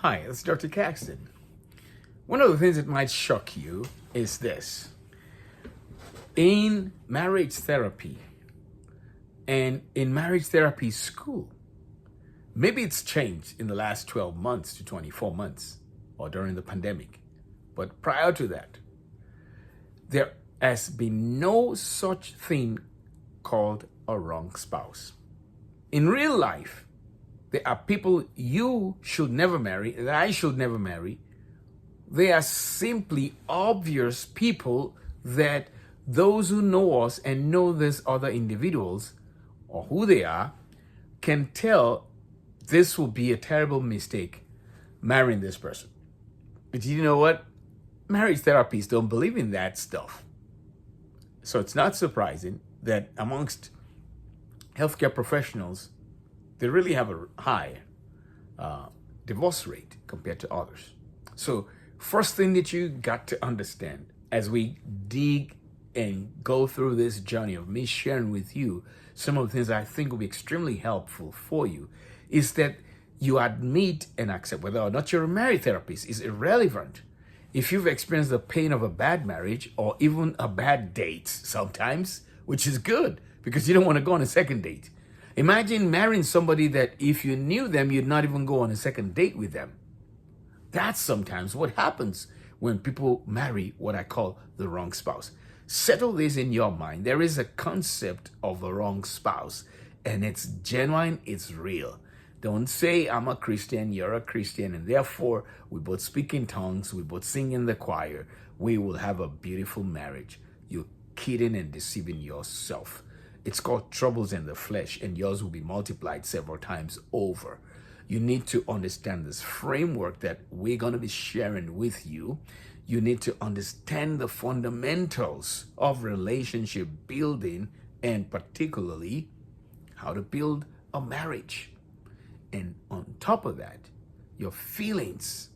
Hi, this is Dr. Caxton. One of the things that might shock you is this. In marriage therapy and in marriage therapy school, maybe it's changed in the last 12 months to 24 months or during the pandemic. But prior to that, there has been no such thing called a wrong spouse. In real life, there are people you should never marry, that I should never marry. They are simply obvious people that those who know us and know these other individuals or who they are can tell this will be a terrible mistake marrying this person. But you know what? Marriage therapists don't believe in that stuff. So it's not surprising that amongst healthcare professionals, they really have a high divorce rate compared to others. So first thing that you got to understand as we dig and go through this journey of me sharing with you some of the things I think will be extremely helpful for you is that you admit and accept whether or not you're a marriage therapist is irrelevant. If you've experienced the pain of a bad marriage or even a bad date sometimes, which is good because you don't want to go on a second date. Imagine marrying somebody that if you knew them, you'd not even go on a second date with them. That's sometimes what happens when people marry what I call the wrong spouse. Settle this in your mind. There is a concept of a wrong spouse, and it's genuine, it's real. Don't say, I'm a Christian, you're a Christian, and therefore we both speak in tongues, we both sing in the choir, we will have a beautiful marriage. You're kidding and deceiving yourself. It's called troubles in the flesh, and yours will be multiplied several times over. You need to understand this framework that we're going to be sharing with you. You need to understand the fundamentals of relationship building and particularly how to build a marriage. And on top of that, your feelings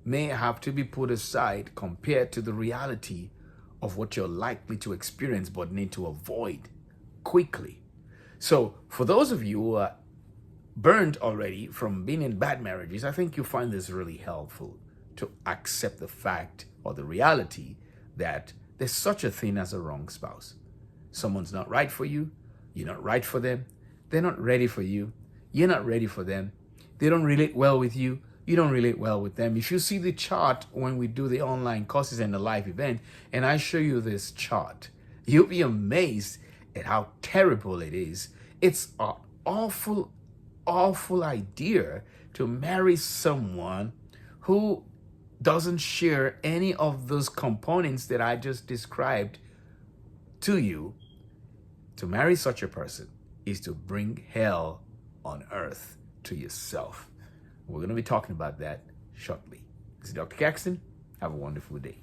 may have to be put aside compared to the reality of what you're likely to experience but need to avoid quickly. So for those of you who are burned already from being in bad marriages, I think you'll find this really helpful to accept the fact or the reality that there's such a thing as a wrong spouse. Someone's not right for you. You're not right for them. They're not ready for you. You're not ready for them. They don't relate well with you. You don't relate well with them. If you see the chart when we do the online courses and the live event, and I show you this chart, you'll be amazed at how terrible it is. It's an awful, awful idea to marry someone who doesn't share any of those components that I just described to you. To marry such a person is to bring hell on earth to yourself. We're going to be talking about that shortly. This is Dr. Caxton. Have a wonderful day.